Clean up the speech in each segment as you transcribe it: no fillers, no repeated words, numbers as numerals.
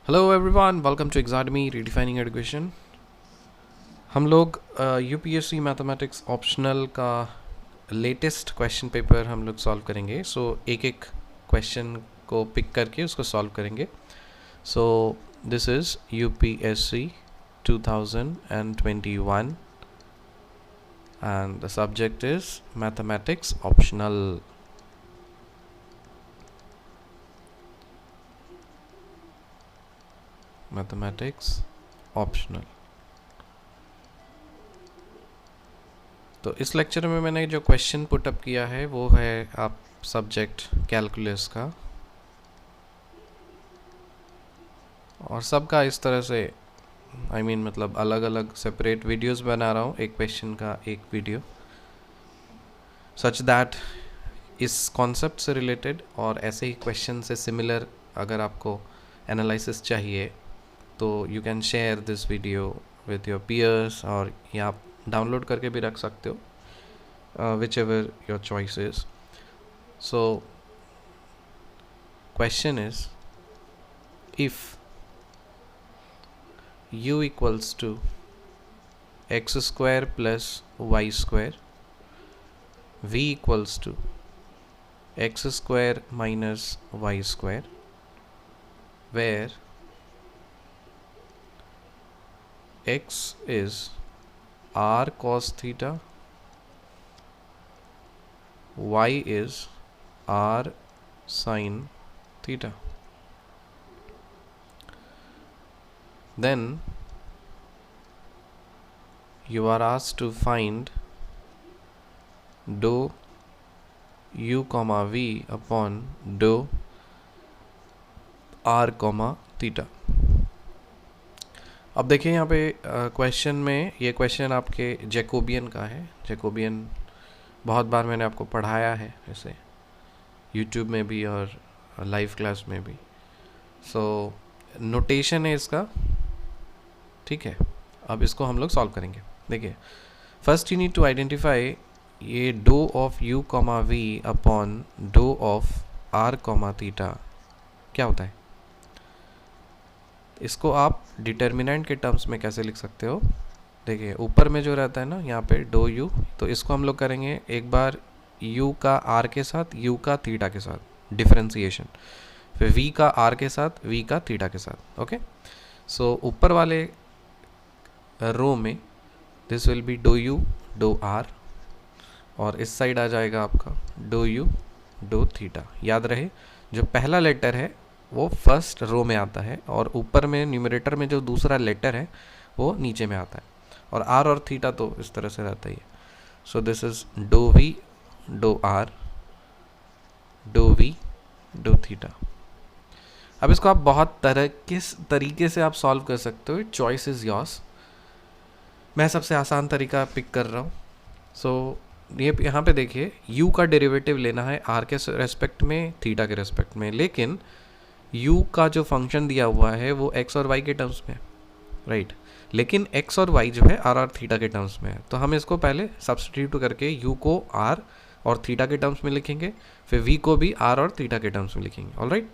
Hello everyone, welcome to Exadmy redefining education. हम लोग UPSC mathematics optional का latest question paper हम लोग सॉल्व करेंगे। सो एक एक क्वेश्चन को पिक करके उसको सॉल्व करेंगे। So this is UPSC 2021 and the subject is mathematics optional. Mathematics optional. तो इस लेक्चर में मैंने जो क्वेश्चन पुटअप किया है वो है आप सब्जेक्ट कैलकुलस का, और सबका इस तरह से मतलब अलग अलग सेपरेट वीडियोस बना रहा हूँ, एक क्वेश्चन का एक वीडियो, सच दैट इस कॉन्सेप्ट से रिलेटेड और ऐसे ही क्वेश्चन से सिमिलर अगर आपको एनालिसिस चाहिए तो you can share this video with your peers, और या आप डाउनलोड करके भी रख सकते हो, whichever your choice is. So question is, if u equals to x square plus y square, v equals to x square minus y square, where x is r cos theta, y is r sin theta. Then you are asked to find dou u comma v upon dou r comma theta. अब देखिए यहाँ पे question में, ये question आपके Jacobian का है। Jacobian बहुत बार मैंने आपको पढ़ाया है ऐसे यूट्यूब में भी और लाइव क्लास में भी। सो नोटेशन है इसका, ठीक है। अब इसको हम लोग सॉल्व करेंगे। देखिए, first you need to identify ये डो of u comma v upon डो ऑफ r कॉमा थीटा क्या होता है। इसको आप डिटर्मिनेंट के टर्म्स में कैसे लिख सकते हो। देखिए ऊपर में जो रहता है ना यहाँ पे डो u, तो इसको हम लोग करेंगे एक बार u का r के साथ, u का थीटा के साथ डिफरेंशिएशन, फिर v का r के साथ, v का थीटा के साथ। ओके, सो ऊपर वाले रो में this will be do u do r, और इस साइड आ जाएगा आपका डो u डो थीटा। याद रहे जो पहला लेटर है वो फर्स्ट रो में आता है, और ऊपर में न्यूमरेटर में जो दूसरा लेटर है वो नीचे में आता है, और r और थीटा तो इस तरह से रहता ही है। So this is do v do r do v do theta. अब इसको आप बहुत किस तरीके से आप सॉल्व कर सकते हो, चॉइस इज योर्स। मैं सबसे आसान तरीका पिक कर रहा हूँ। सो ये यहाँ पे देखिए u का डेरिवेटिव लेना है r के रेस्पेक्ट में, थीटा के रेस्पेक्ट में, लेकिन u का जो फंक्शन दिया हुआ है वो x और y के टर्म्स में, राइट। लेकिन x और y जो है r और थीटा के टर्म्स में है, तो हम इसको पहले सब्स्टिट्यूट करके u को r और थीटा के टर्म्स में लिखेंगे, फिर v को भी r और थीटा के टर्म्स में लिखेंगे। Alright,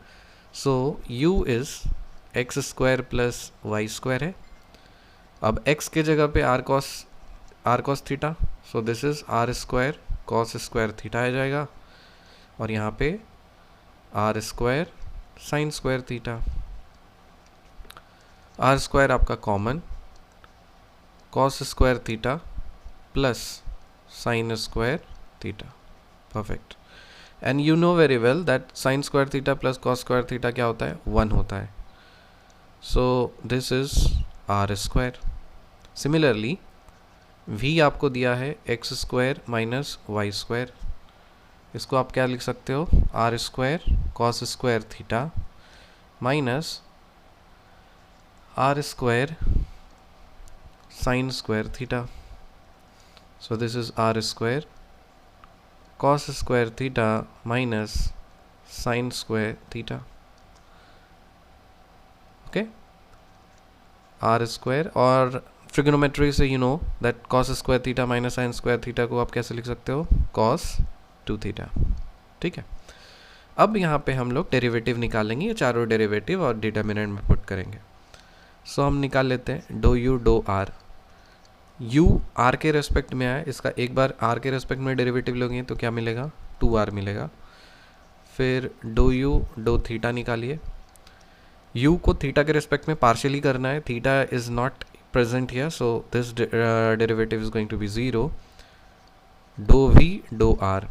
so u is x square plus y square है। अब x के जगह पे r cos थीटा, so this is r square cos square theta आ जाएगा, और यहाँ पे r square sine square theta. r square आपका common, cos square theta plus sine square theta. Perfect. And you know very well that sine square theta plus cos square theta क्या होता है, 1 होता है। So this is r square. Similarly v आपको दिया है x square minus y square, इसको आप क्या लिख सकते हो, r square cos square theta minus r square sine square theta. So this is r square cos square theta minus sine square theta. Okay, r square, और trigonometry से you know that cos square theta minus sine square theta को आप कैसे लिख सकते हो, cos 2 theta. ठीक है, अब यहाँ पे हम लोग डेरिवेटिव निकालेंगे, ये चारों डेरिवेटिव और डिटर्मिनेंट में पुट करेंगे। सो हम निकाल लेते हैं do u do r. U r के रेस्पेक्ट में आए, इसका एक बार आर के रेस्पेक्ट में डेरिवेटिव लोगे तो क्या मिलेगा, 2r मिलेगा। फिर डो यू डो थीटा निकालिए। यू को थीटा के रेस्पेक्ट में पार्शियली करना है, theta is not present here, so this derivative is going to be 0। Do v do r,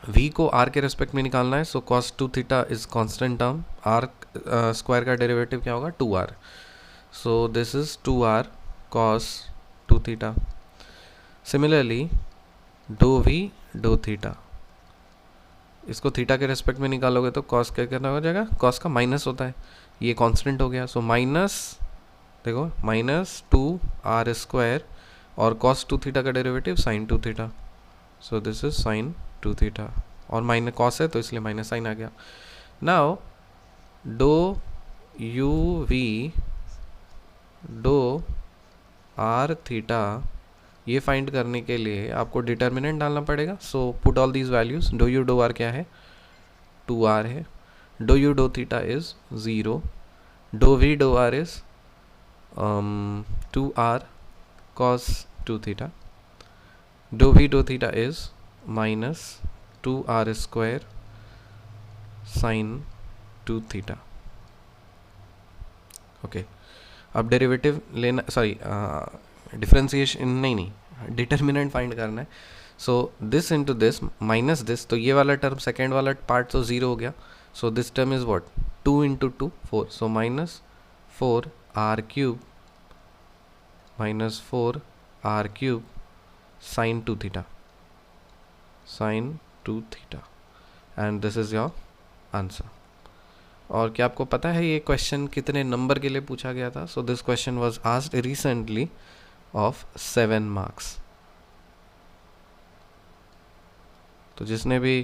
v को r के रेस्पेक्ट में निकालना है, सो cos 2 theta is constant term, r square का डेरिवेटिव क्या होगा, 2r, so this is 2r cos 2 theta. Similarly do v do theta, इसको थीटा के रेस्पेक्ट में निकालोगे तो cos क्या करना हो जाएगा, cos का माइनस होता है, ये कांस्टेंट हो गया, सो माइनस, देखो माइनस 2r स्क्वायर और cos 2 थीटा का derivative sin 2 theta, so this is sin 2 theta, और माइनस कॉस है तो इसलिए माइनस साइन आ गया। Now do u v do r theta, ये फाइंड करने के लिए आपको डिटर्मिनेंट डालना पड़ेगा, so put all these values. Do u do r क्या है, 2r है। Do u do theta is 0। Do v do r is 2r cos 2 theta. Do v do theta is minus 2r square sine 2 theta. Okay, अब derivative लेना, sorry differentiation नहीं, determinant find करना है। So this into this minus this, तो ये वाला term second वाला part तो 0 हो गया, so this term is what, 2 into 2 4, so minus 4r cube minus 4r cube sign 2 theta, sin 2 theta, and this is your answer. और क्या आपको पता है ये क्वेश्चन कितने नंबर के लिए पूछा गया था? So this question was asked recently of 7 marks. तो जिसने भी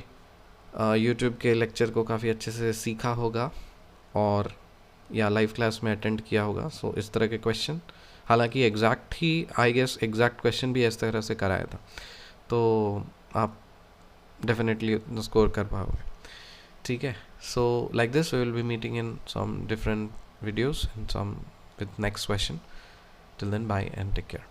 यूट्यूब के लेक्चर को काफ़ी अच्छे से सीखा होगा और या लाइव क्लास में अटेंड किया होगा, सो इस तरह के क्वेश्चन, हालांकि एग्जैक्ट ही आई गेस एग्जैक्ट क्वेश्चन भी इस तरह से कराया था, तो आप डेफिनेटली स्कोर कर पाओगे, ठीक है। So like this we will be meeting in some different videos in some with next question. Till then bye and take care.